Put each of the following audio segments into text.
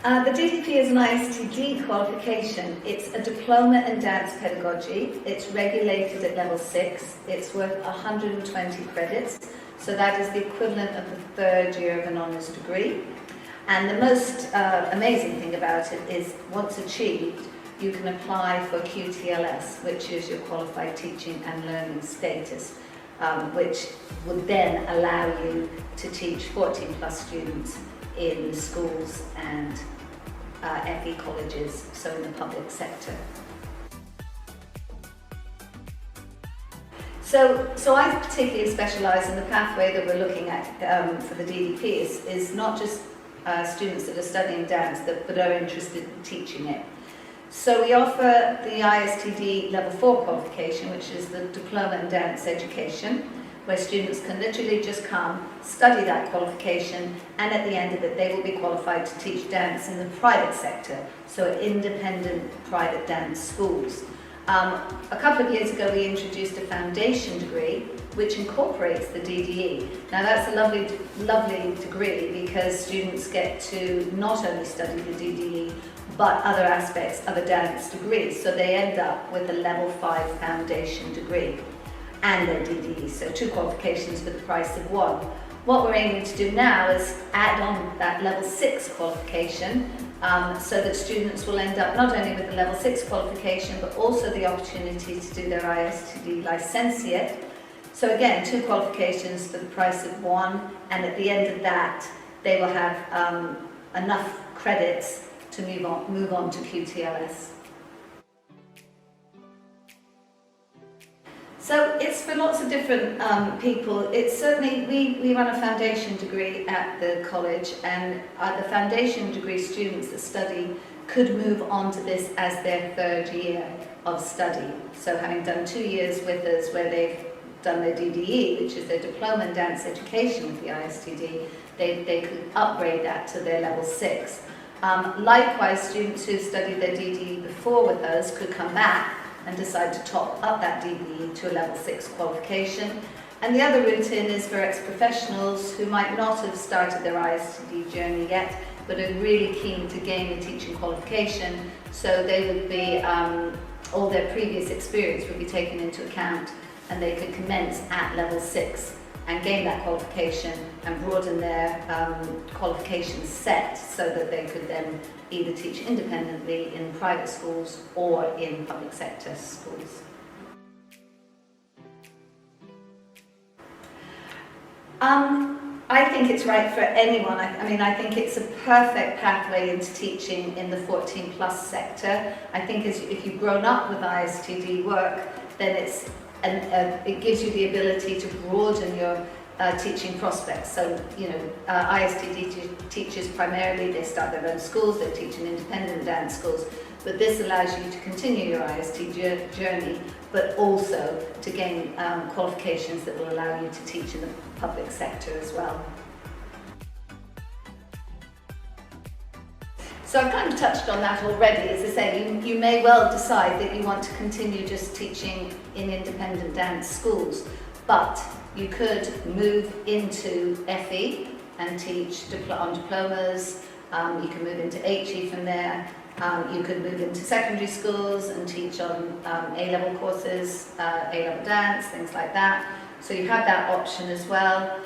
The DDP is an ISTD qualification. It's a Diploma in Dance Pedagogy. It's regulated at level 6. It's worth 120 credits, so that is the equivalent of the third year of an honours degree. And the most amazing thing about it is, once achieved, you can apply for QTLS, which is your Qualified Teaching and Learning Status, which would then allow you to teach 14 plus students in schools and FE colleges, so in the public sector. So I particularly specialise in the pathway that we're looking at for the DDP is not just students that are studying dance but are interested in teaching it. So we offer the ISTD Level 4 qualification, which is the Diploma in Dance Education, where students can literally just come, study that qualification, and at the end of it they will be qualified to teach dance in the private sector, so independent private dance schools. A couple of years ago we introduced a foundation degree which incorporates the DDE. Now that's a lovely degree because students get to not only study the DDE but other aspects of a dance degree, so they end up with a level 5 foundation degree and their DDE, so 2 qualifications for the price of 1. What we're aiming to do now is add on that level 6 qualification so that students will end up not only with the level 6 qualification but also the opportunity to do their ISTD licentiate. So again, 2 qualifications for the price of 1, and at the end of that they will have enough credits to move on to QTLS. So it's for lots of different people. It's certainly, we run a foundation degree at the college, and the foundation degree students that study could move on to this as their third year of study. So having done 2 years with us where they've done their DDE, which is their Diploma in Dance Education with the ISTD, they could upgrade that to their level 6. Likewise, students who studied their DDE before with us could come back and decide to top up that DDE to a level 6 qualification. And the other route in is for ex-professionals who might not have started their ISTD journey yet, but are really keen to gain a teaching qualification, so they would be, all their previous experience would be taken into account, and they could commence at level 6 and gain that qualification and broaden their qualification set so that they could then either teach independently in private schools or in public sector schools. I think it's right for anyone. I mean, I think it's a perfect pathway into teaching in the 14 plus sector. I think if you've grown up with ISTD work, then it gives you the ability to broaden your teaching prospects. So, you know, ISTD teachers primarily, they start their own schools, they teach in independent dance schools, but this allows you to continue your ISTD journey, but also to gain qualifications that will allow you to teach in the public sector as well. So I've kind of touched on that already. As I say, you may well decide that you want to continue just teaching in independent dance schools, but you could move into FE and teach on diplomas. You can move into HE from there. You could move into secondary schools and teach on A-level courses, A-level dance, things like that. So you have that option as well.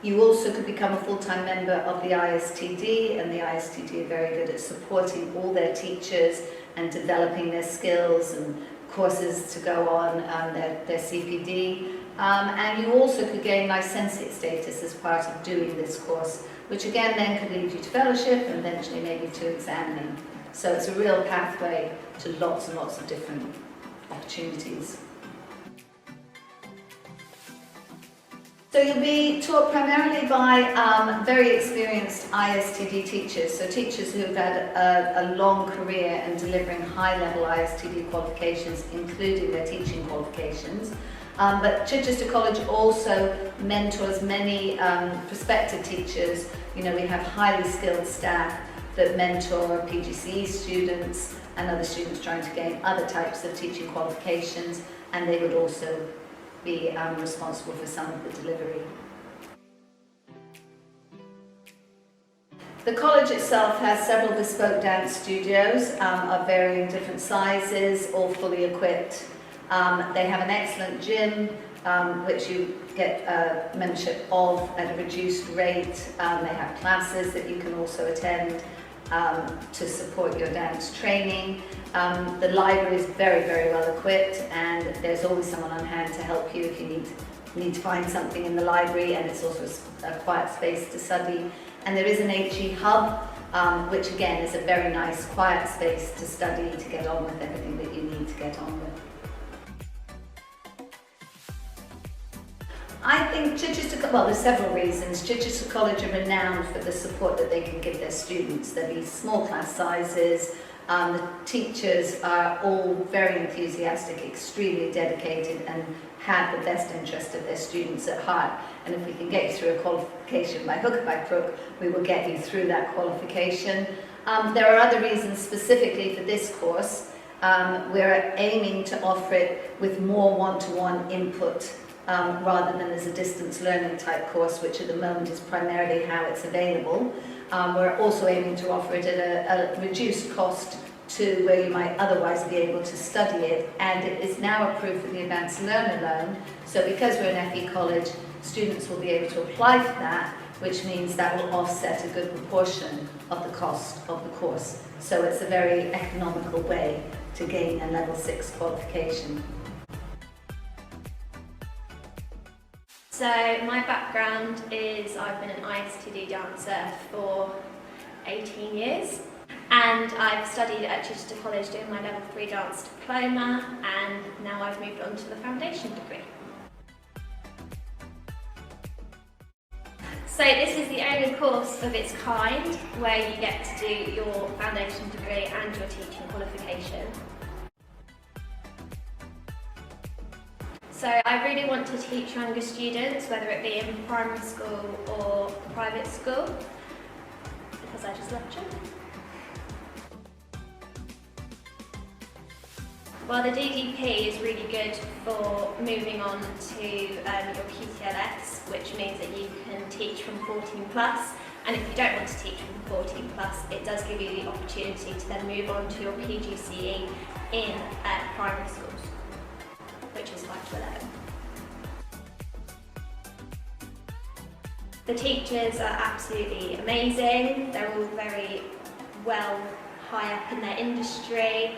You also could become a full-time member of the ISTD, and the ISTD are very good at supporting all their teachers and developing their skills and courses to go on, their CPD. And you also could gain licentiate status as part of doing this course, which again then could lead you to fellowship and eventually maybe to examining. So it's a real pathway to lots and lots of different opportunities. So you'll be taught primarily by very experienced ISTD teachers, so teachers who have had a long career in delivering high-level ISTD qualifications, including their teaching qualifications. But Chichester College also mentors many prospective teachers. You know, we have highly skilled staff that mentor PGCE students and other students trying to gain other types of teaching qualifications, and they would also be responsible for some of the delivery. The college itself has several bespoke dance studios of varying different sizes, all fully equipped. They have an excellent gym, which you get a membership of at a reduced rate. They have classes that you can also attend to support your dance training. The library is very, very well equipped, and there's always someone on hand to help you if you need to find something in the library, and it's also a quiet space to study. And there is an HE hub, which again is a very nice quiet space to study, to get on with everything that you need to get on with. I think well, there's several reasons. Chichester College are renowned for the support that they can give their students. There'll be small class sizes. The teachers are all very enthusiastic, extremely dedicated, and have the best interest of their students at heart. And if we can get you through a qualification by hook or by crook, we will get you through that qualification. There are other reasons specifically for this course. We're aiming to offer it with more one-to-one input rather than as a distance learning type course, which at the moment is primarily how it's available. We're also aiming to offer it at a reduced cost to where you might otherwise be able to study it, and it is now approved for the Advanced Learner Loan. So because we're an FE college, students will be able to apply for that, which means that will offset a good proportion of the cost of the course. So it's a very economical way to gain a level 6 qualification. So my background is I've been an ISTD dancer for 18 years, and I've studied at Chichester College doing my level 3 dance diploma, and now I've moved on to the foundation degree. So this is the only course of its kind where you get to do your foundation degree and your teaching qualification. So I really want to teach younger students, whether it be in primary school or private school, because I just love children. Well, the DDP is really good for moving on to your QTLS, which means that you can teach from 14 plus, and if you don't want to teach from 14 plus, it does give you the opportunity to then move on to your PGCE in primary schools, which is 5 to 11. The teachers are absolutely amazing. They're all very well high up in their industry.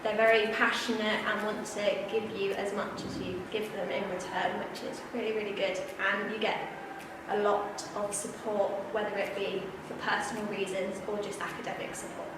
They're very passionate and want to give you as much as you give them in return, which is really, really good. And you get a lot of support, whether it be for personal reasons or just academic support.